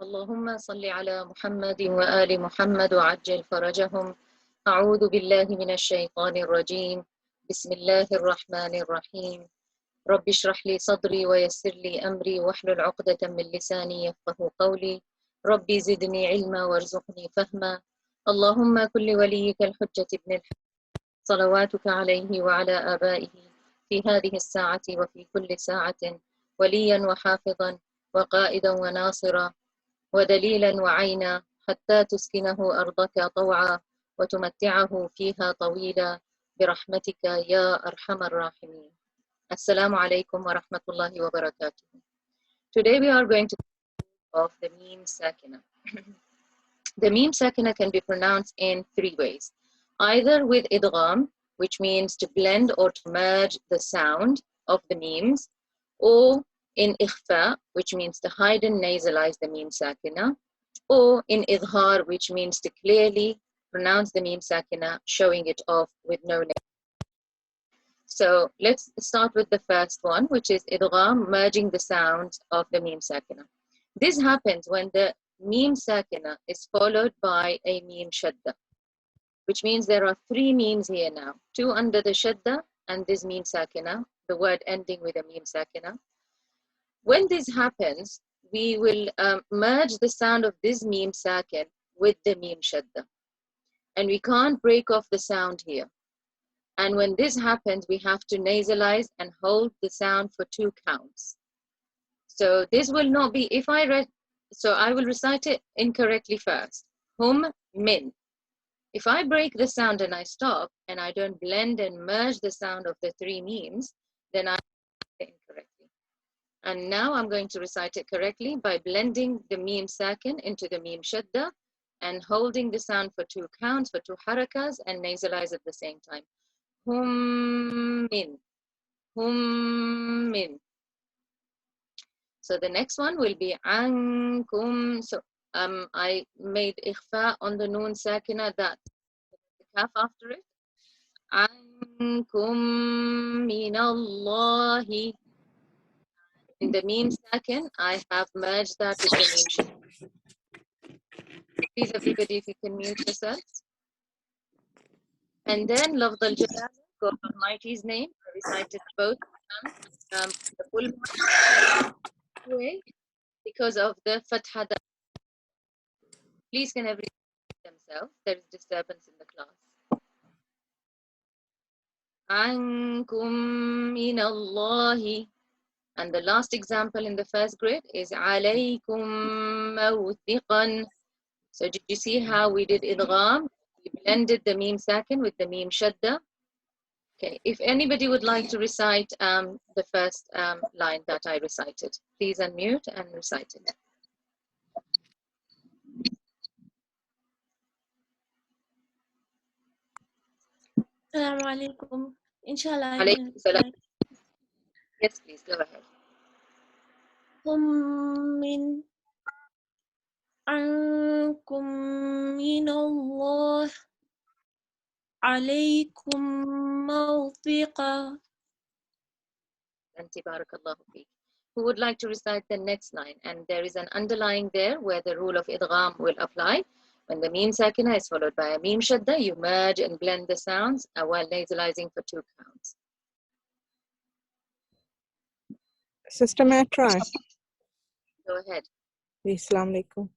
اللهم صل على محمد وآل محمد وعجل فرجهم. أعوذ بالله من الشيطان الرجيم. بسم الله الرحمن الرحيم. رب اشرح لي صدري ويسر لي أمري واحلل عقدة من لساني يفقه قولي. ربي زدني علما وارزقني فهما. اللهم كل وليك الحجة ابن الحج صلواتك عليه وعلى آبائه في هذه الساعة وفي كل ساعة وليا وحافظا وقائدا وناصرا ودليلا وعينا حتى تسكنه أرضك طوعا وتمتعه فيها طويلا برحمتك يا أرحم الراحمين. Assalamu alaikum wa rahmatullahi wa barakatuh. Today we are going to talk of the Meem Sakinah. The Meem Sakinah can be pronounced in three ways. Either with idgham, which means to blend or to merge the sound of the memes, or in ikhfa, which means to hide and nasalize the Meem Sakinah, or in idhar, which means to clearly pronounce the Meem Sakinah, showing it off with no name. So let's start with the first one, which is idgham, merging the sounds of the Meem Sakinah. This happens when the Meem Sakinah is followed by a Meem Shadda, which means there are three memes here now, two under the Shadda and this Meem Sakinah, the word ending with a Meem Sakinah. When this happens, we will merge the sound of this Meem Sakin with the Meem Shadda. And we can't break off the sound here. And when this happens, we have to nasalize and hold the sound for 2 counts. So this will not be, if I read, so I will recite it incorrectly first. Hum, min. If I break the sound and I stop and I don't blend and merge the sound of the 3 memes, then I recite it incorrectly. And now I'm going to recite it correctly by blending the Meem Sakin into the Meem Shadda and holding the sound for 2 counts, for 2 harakas, and nasalize at the same time. Hum min, hum min. So the next one will be ankum. So I made ikhfa on the noon sakina, that the kaf after it. Ankum minallahi. In the Meem Sakin, I have merged that with the Meem Shadda. Please, everybody, if you can mute yourselves. And then Lafz al-Jalal, God Almighty's name, I recited both the full way because of the Fatha. Please can everyone mute themselves? There is disturbance in the class. Ankum minallahi. And the last example in the first grade is alaykum mawthiqan. So did you see how we did idgham? We blended the Meem Sakin with the Meem Shadda. Okay, if anybody would like to recite the first line that I recited, please unmute and recite it. Assalamu alaikum. Inshallah, I Alaykum will salam. recite. Yes, please, go ahead. Hum min ankum minallah alaykum mawthiqa. Anti barakallahu feek. Who would like to recite the next line? And there is an underlying there where the rule of idgham will apply. When the Meem Sakinah is followed by a Meem Shadda, you merge and blend the sounds while nasalizing for 2 counts. Sister, may I try? Go ahead. Assalamu alaikum.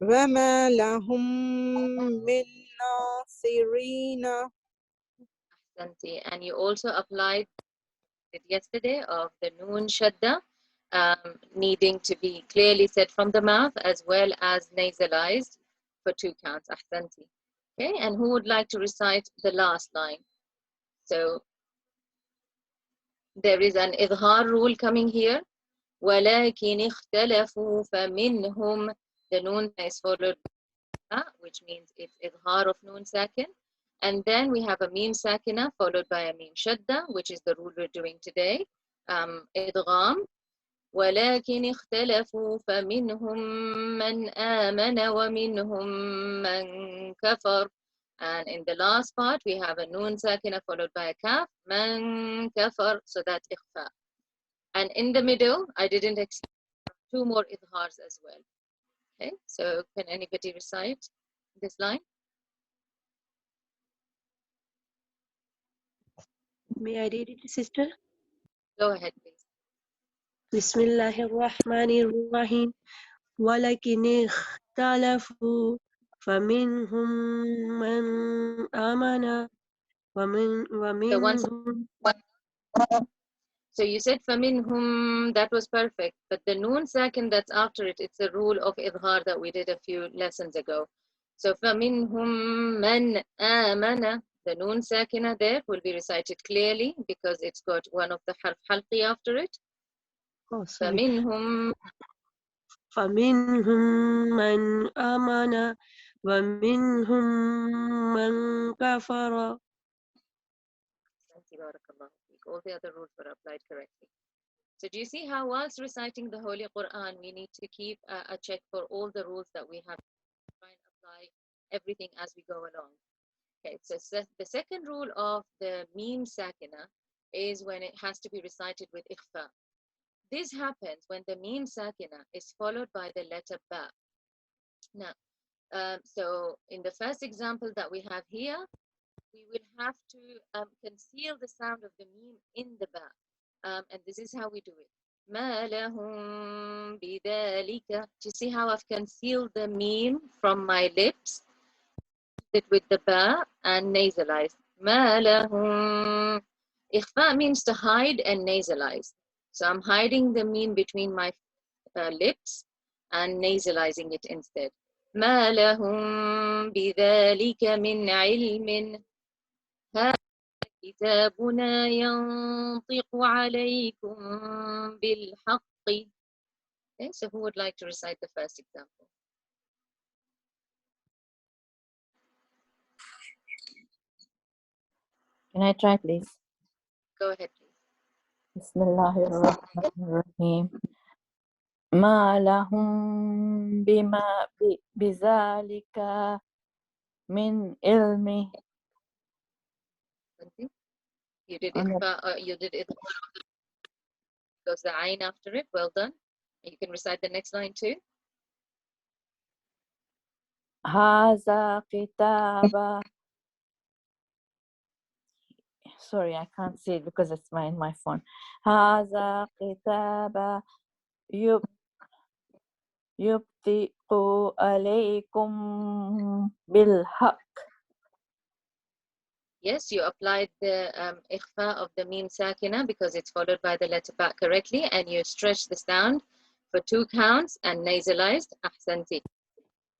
وما لهم من ناصرين. Santi. And you also applied it yesterday of the Noon Shadda needing to be clearly said from the mouth as well as nasalized for 2 counts. Ahsanti. Okay, and who would like to recite the last line? So there is an idhar rule coming here. وَلَكِنِ اخْتَلَفُوا فَمِنْهُمْ. The noon is followed by, which means it's idhar of noon sakin. And then we have a Meem Sakinah followed by a Meem Shadda, which is the rule we're doing today. Idgham. وَلَكِنِ اخْتَلَفُوا فَمِنْهُمْ مَنْ آمَنَ وَمِنْهُمْ مَنْ كَفَرَ. And in the last part, we have a Noon Sakinah followed by a Kaf. Man kafar, so that's ikhfa. And in the middle, I didn't explain 2 more idhars as well. Okay, so can anybody recite this line? May I read it, sister? Go ahead, please. Bismillahirrahmanirrahim. ولكن اختلفوا فمنهم من آمن So once, ومنهم so you said فَمِنْهُمْ, that was perfect, but the noon sakin that's after it, it's a rule of idhar that we did a few lessons ago. So فَمِنْهُمْ مَنْ آمَنَ, the noon sakina there will be recited clearly because it's got one of the harf halqi after it. sorry. فَمِنْهُمْ, فمنهم من آمن ومنهم من كفر. all the other rules were applied correctly. So do you see how whilst reciting the Holy Quran, we need to keep a check for all the rules that we have to try and apply everything as we go along. Okay, so the second rule of the Meem Sakinah is when it has to be recited with ikhfa. This happens when the Meem Sakinah is followed by the letter Ba. Now, so in the first example that we have here, we will have to conceal the sound of the Meem in the Ba. And this is how we do it. مَا لَهُمْ بِذَلِكَ. Do you see how I've concealed the Meem from my lips? It with the Ba and nasalize. مَا لَهُمْ. Ikhfa means to hide and nasalize. So I'm hiding the Meem between my lips and nasalizing it instead. مَا لَهُمْ بِذَلِكَ مِنْ عِلْمٍ. كتابنا ينطق عليكم بالحق. Okay, so who would like to recite the first example? Can I try, please? Go ahead, please. Bismillahirrahmanirrahim. ما لهم بذلك من علم. You did it. You did it. Goes the ayn after it. Well done. You can recite the next line too. هذا كتاب. Sorry, I can't see it because it's in my phone. هذا كتاب يبطئ عليكم بالحق. Yes, you applied the ikhfa of the Meem Sakina because it's followed by the letter Ba correctly, and you stretch the sound for 2 counts and nasalized. Ahsanti.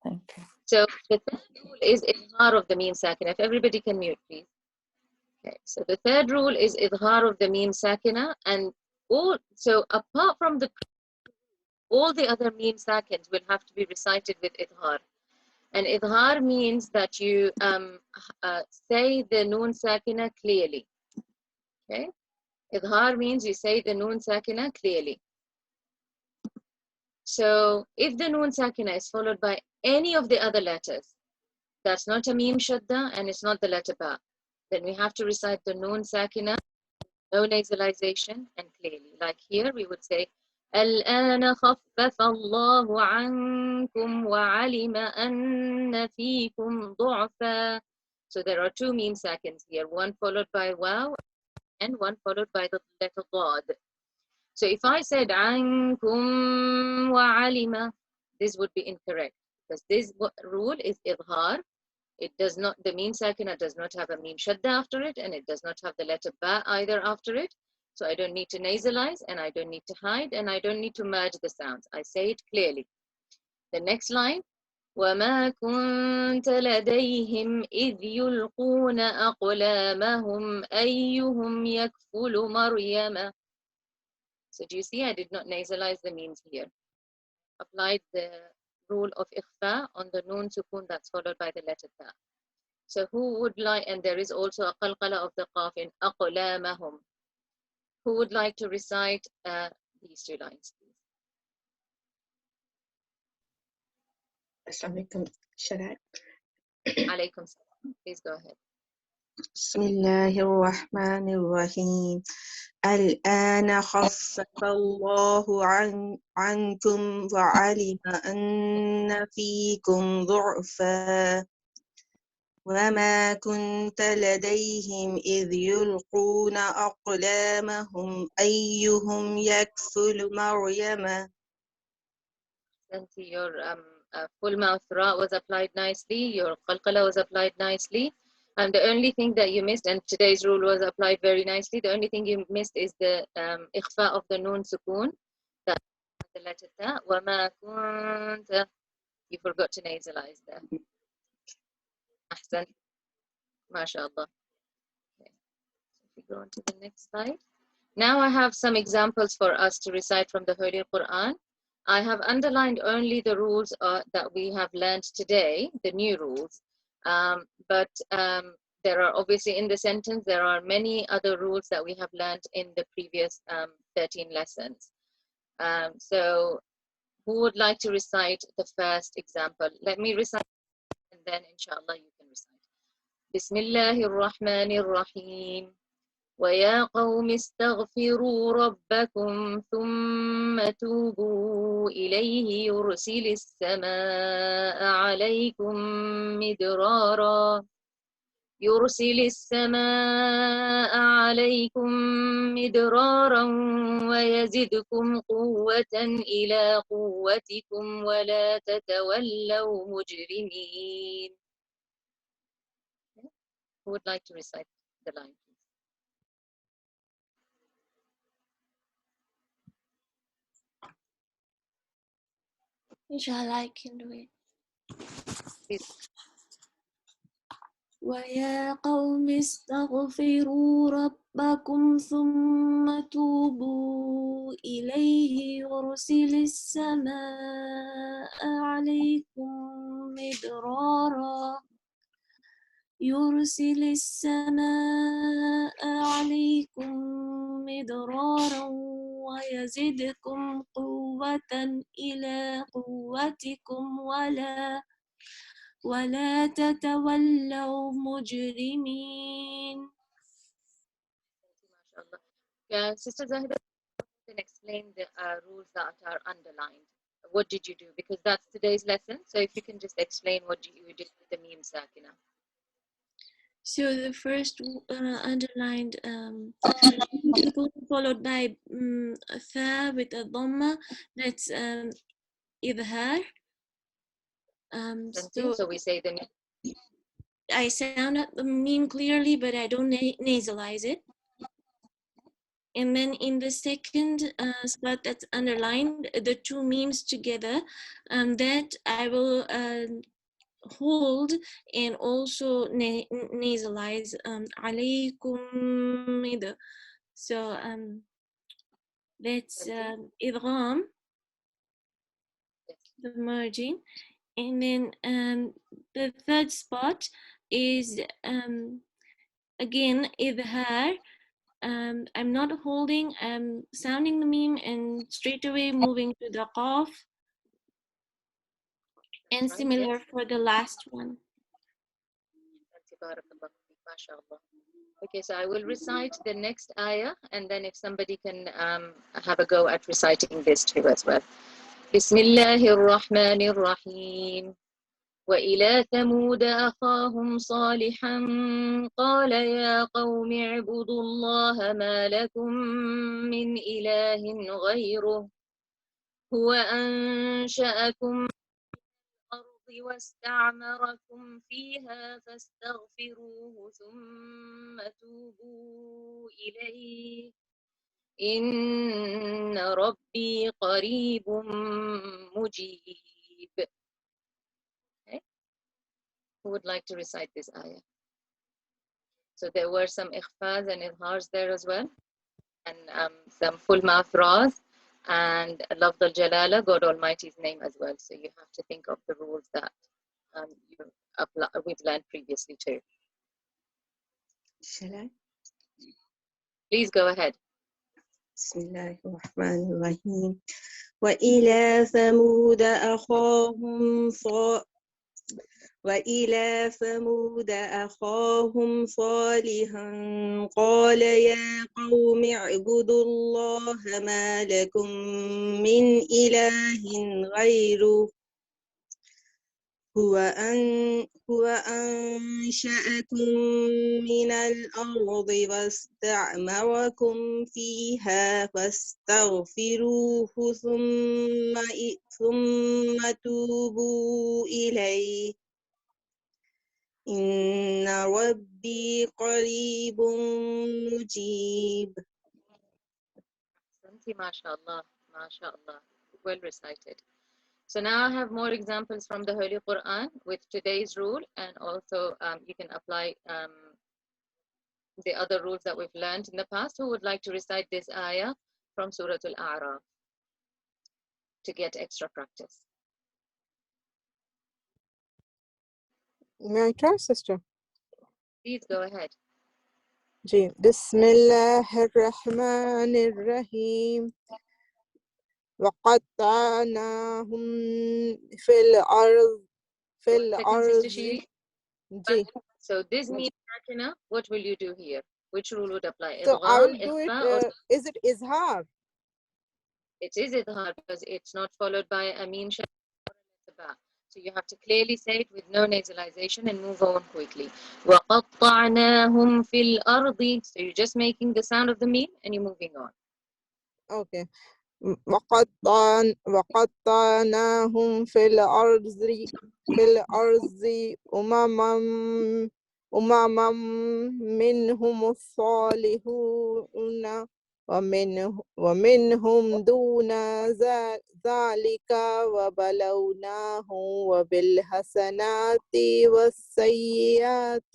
Thank you. So the third rule is idhar of the Meem Sakina. If everybody can mute, please. Okay, so the third rule is idhar of the Meem Sakina, and so apart from all the other Meem Sakins will have to be recited with idhar. And idhar means that you say the noon sakina clearly. Okay? Idhar means you say the noon sakina clearly. So if the noon sakina is followed by any of the other letters, that's not a Meem Shadda and it's not the letter Ba, then we have to recite the noon sakina, no nasalization, and clearly. Like here we would say, الآن خفف الله عنكم وعلم أن فيكم ضعفا. So there are 2 Meem Sakins here, one followed by Waw and one followed by the letter Dad. So if I said عنكم وعلم, this would be incorrect because this rule is idhar. It does not, the Meem Sakina does not have a Meem Shadda after it, and it does not have the letter Ba either after it. So I don't need to nasalize, and I don't need to hide, and I don't need to merge the sounds. I say it clearly. The next line, وَمَا كُنْتَ لَدَيْهِمْ إِذْ يُلْقُونَ أَقْلَامَهُمْ أَيُّهُمْ يَكْفُلُ مَرْيَمَ. So do you see, I did not nasalize the means here. Applied the rule of ikhfa on the noon sukun that's followed by the letter ta. So who would like, and there is also a qalqala of the qaf in aqlamahum. Who would like to recite these 2 lines, please? Assalamu alaikum. Shall I? Alaykum salam. Please go ahead. بسم الله الرحمن الرحيم الآن خفف الله عنكم وعلم أن فيكم ضعفا وما كنت لديهم إذ يلقون أقلامهم أيهم يكفل مريم. Your full mouth ra was applied nicely, your qalqala was applied nicely. And the only thing that you missed, and today's rule was applied very nicely, the only thing you missed is the ikhfa of the noon sukoon, the letter ta. وَمَا كُنْتَ, you forgot to nasalize there. Ahsan, mashallah. Okay. So if we go on to the next slide. Now I have some examples for us to recite from the Holy Quran. I have underlined only the rules that we have learned today, the new rules. But there are obviously in the sentence, there are many other rules that we have learned in the previous 13 lessons. So who would like to recite the first example? Let me recite and then inshallah you can recite. Bismillahir Rahmanir Rahim. ويا قوم استغفروا ربكم ثم توبوا إليه يرسل السماء عليكم مدرارا ويزدكم قوة إلى قوتكم ولا تتولوا مجرمين. Who would like to recite the line? Inshallah, I can do it. Please. ويا قوم استغفروا ربكم ثم توبوا إليه يرسل السماء عليكم مدرارا ويزدكم قوة إلى قوتكم ولا تتولوا مجرمين. Sister Zahida can explain the rules that are underlined. What did you do? Because that's today's lesson. So if you can just explain what you did with the Meem Sakinah. So the first underlined followed by tha with a dhamma, that's idhar. So we say the Meem. I sound out the Meem clearly, but I don't nasalize it. And then in the second spot that's underlined, the two memes together, that I will hold and also nasalize alaykum. So that's idgham, the merging. And then the third spot is again idhar. I'm not holding, I'm sounding the meme and straight away moving to the qaf. And similar for the last one. Okay, so I will recite the next ayah, and then if somebody can have a go at reciting this too as well. Bismillahir Rahmanir Rahim. وإلى ثمود أخاهم صالحا قال يا قوم اعبدوا الله ما لكم من إله غيره هو أنشأكم من الأرض واستعمركم فيها فاستغفروه ثم توبوا إليه إن ربي قريب مجيب. Who would like to recite this ayah? So there were some ikhfas and idhars there as well, and some full mouth ras, and lafz al-jalala, God Almighty's name as well. So you have to think of the rules that we've learned previously too. Shall I? Please go ahead. بسم الله الرحمن الرحيم وإلى ثمود أخاهم وإلى ثمود أخاهم صالحا قال يا قوم اعبدوا الله ما لكم من إله غيره هو أنشأكم من الأرض واستعمركم فيها فاستغفروه ثم توبوا إليه إن ربي قريب مجيب. MashaAllah, MashaAllah. Well recited. So now I have more examples from the Holy Quran with today's rule, and also you can apply the other rules that we've learned in the past. Who would like to recite this ayah from Surah Al-A'raf to get extra practice? May I try, sister? Please go ahead. जी बिस्मिल्लाहिर्रहमानिर्रहीम वक़त्तअनाहुम फिल अर्ज़ One second, Sister Shiri. जी. So this means Sakina, what will you do here? Which rule would apply? So I Idgham, will do it. Ikhfa, or Is it izhar? it is idghar because it's not followed by a Meem Sakinah. So you have to clearly say it with no nasalization and move on quickly. وَقَطَّعْنَاهُمْ فِي الْأَرْضِ. So you're just making the sound of the Meem and you're moving on. Okay. وقطعناهم في الأرض أمما منهم الصالحون ومنهم دون ذلك وبلوناهم وبالحسنات والسيئات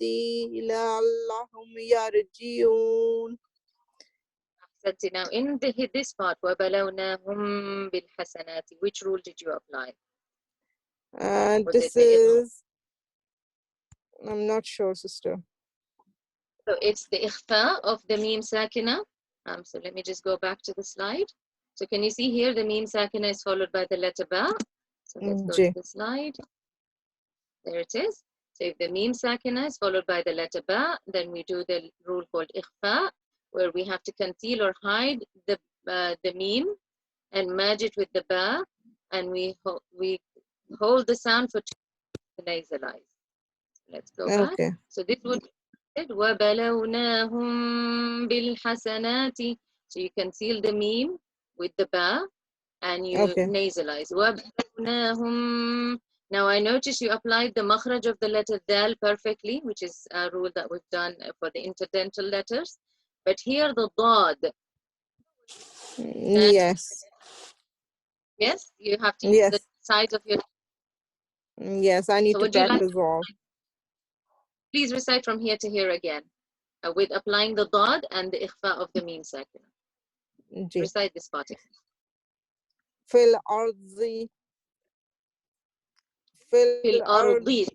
لعلهم يرجعون. Now in this part, وَبَلَوْنَاهُمْ بِالْحَسَنَاتِ, which rule did you apply? This is, I'm not sure, sister. So it's the ikhfa of the Meem Sakinah. So let me just go back to the slide. So can you see here the Meem Sakinah is followed by the letter Ba. So let's go to the slide. There it is. So if the Meem Sakinah is followed by the letter Ba, then we do the rule called ikhfa, where we have to conceal or hide the Meem and merge it with the Ba, and we hold the sound for two to nasalize. Let's go back. So this would be وَبَلَوْنَاهُمْ بِالْحَسَنَاتِ. So you conceal the Meem with the Ba and you nasalize. وَبَلَوْنَاهُمْ. Now I notice you applied the makhraj of the letter Dal perfectly, which is a rule that we've done for the interdental letters. But here the Dad. Yes. Yes, you have to use the sides of your. Yes, I need to practice all. Please recite from here to here again, with applying the Dad and the Ikhfa of the Meem Sakinah. Recite this part. Fil arzi. Fil arzi.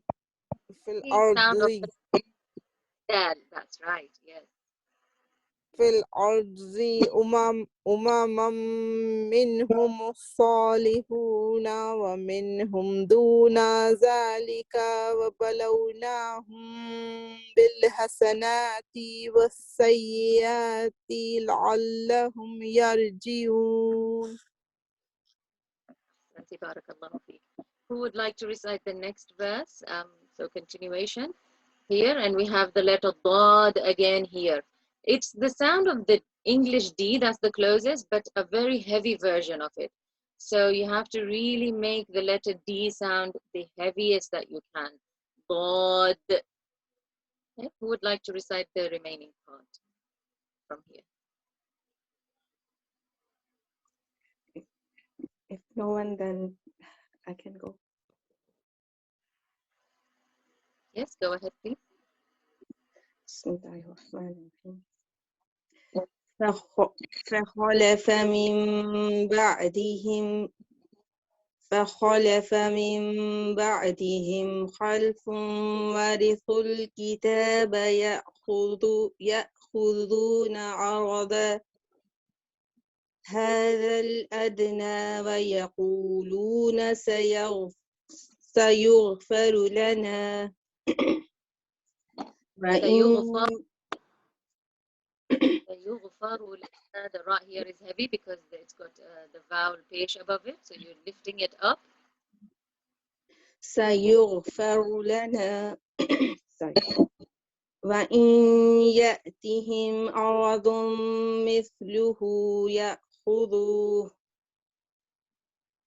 Fil arzi. That's right, yes. Fil arzi umamam minhum salihuna wa minhum duna zalika wa balawnahum bil hasanati was sayyati la'allahum yarji'un. Who would like to recite the next verse? So continuation here, and we have the letter Dad again here. It's the sound of the English D, that's the closest, but a very heavy version of it. So you have to really make the letter D sound the heaviest that you can. Dad. Okay. Who would like to recite the remaining part from here? If no one, then I can go. Yes, go ahead, please. Bismillahirrahmanirrahim. فخلف من بعدهم خلف ورثوا الكتاب يأخذون عرض هذا الأدنى ويقولون سيغفر لنا سيغفر وإن سيغفر لنا. The ra here is heavy because it's got the vowel pesh above it, so you're lifting it up. سيغفر لنا وإن يأتهم عرض مثله يأخذوه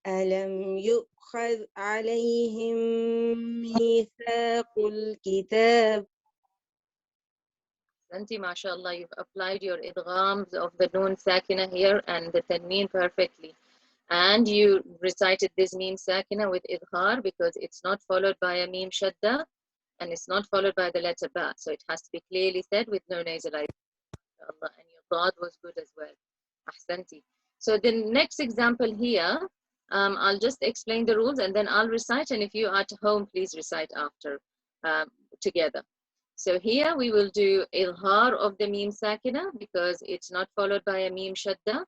ألم يؤخذ عليهم ميثاق الكتاب. Santi, mashallah, you've applied your idghams of the noon sakina here and the tanween perfectly. And you recited this Meem Sakinah with idghar because it's not followed by a Meem Shadda and it's not followed by the letter Ba. So it has to be clearly said with no nasalization. And your thought was good as well. Ahsanti. So the next example here, I'll just explain the rules and then I'll recite. And if you are at home, please recite after together. So here we will do idghar of the Meem Sakinah because it's not followed by a Meem Shadda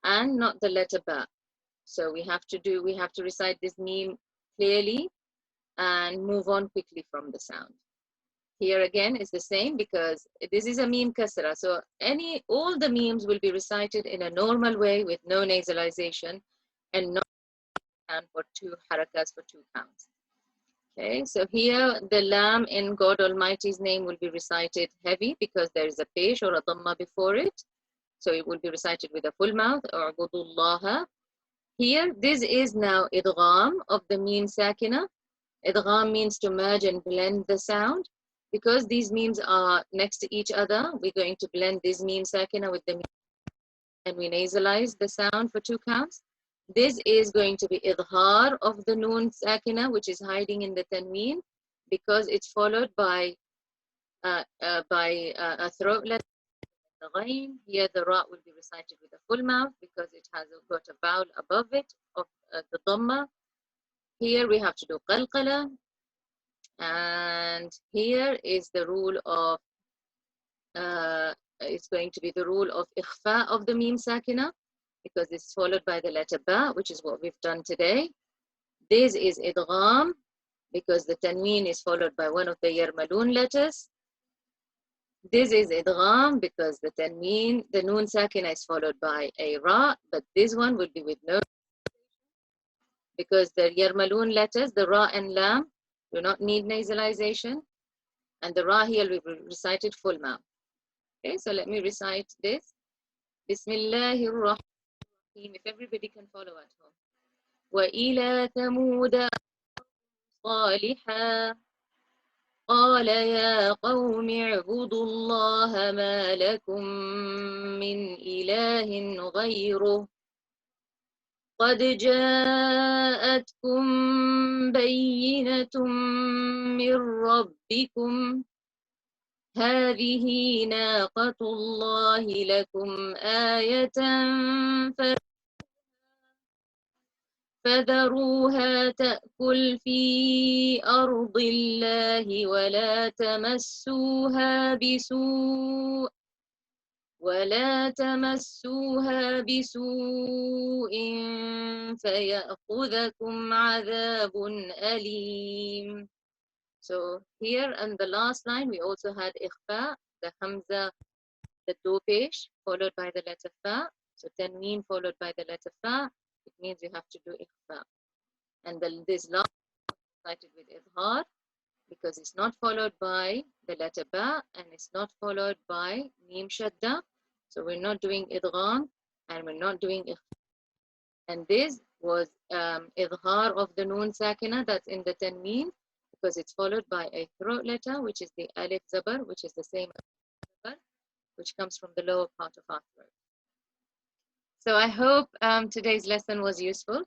and not the letter Ba. So we have to recite this Meem clearly and move on quickly from the sound. Here again is the same because this is a Meem Kasra. So all the Meems will be recited in a normal way with no nasalization and no count for 2 harakas for 2 counts. Okay, so here the Lam in God Almighty's name will be recited heavy because there is a pesh or a dhamma before it. So it will be recited with a full mouth or U'budullaha. Here, this is now idgham of the Meem Sakinah. Idgham means to merge and blend the sound. Because these memes are next to each other, we're going to blend this Meem Sakinah with the Meem and we nasalize the sound for 2 counts. This is going to be idghar of the Noon Sakinah, which is hiding in the tanween, because it's followed by a throat letter. The ghain. Here the ra will be recited with a full mouth because it has got a vowel above it of the dhamma. Here we have to do qalqala, and here is the rule of it's going to be the rule of ikhfa of the Meem Sakinah because it's followed by the letter ba, which is what we've done today. This is idgham because the tanween is followed by one of the yarmalun letters. This is idgham because the tanween, the noon sakina is followed by a ra, but this one will be with no, because the yarmalun letters, the ra and lam, do not need nasalization, and the ra here will be recited full mouth. Okay, so let me recite this. Bismillahir Rahmanir Rahim. If everybody can follow at home. وَإِلَى ثَمُودَ صَالِحًا قال يا قوم اعبدوا الله ما لكم من إله غيره قد جاءتكم بينة من ربكم هذه ناقة الله لكم آية فذروها تأكل في أرض الله ولا تمسوها بسوء فيأخذكم عذاب أليم. So here in the last line we also had ikhfa, the hamza, the do pesh followed by the letter fa. So tanween followed by the letter fa. It means you have to do ikhfa. And this last recited with idghar because it's not followed by the letter ba and it's not followed by Meem Shadda. So we're not doing idgham and we're not doing ikhfa. And this was idghar of the noon sakina that's in the tanween because it's followed by a throat letter, which is the alif zabar, which is the same zabar, which comes from the lower part of our throat. So I hope today's lesson was useful,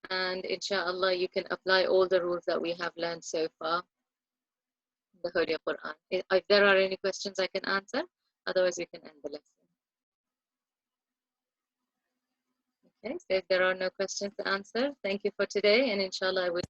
and inshallah you can apply all the rules that we have learned so far in the Holy Quran. If there are any questions I can answer, otherwise we can end the lesson. Okay, so if there are no questions to answer, thank you for today, and inshallah I will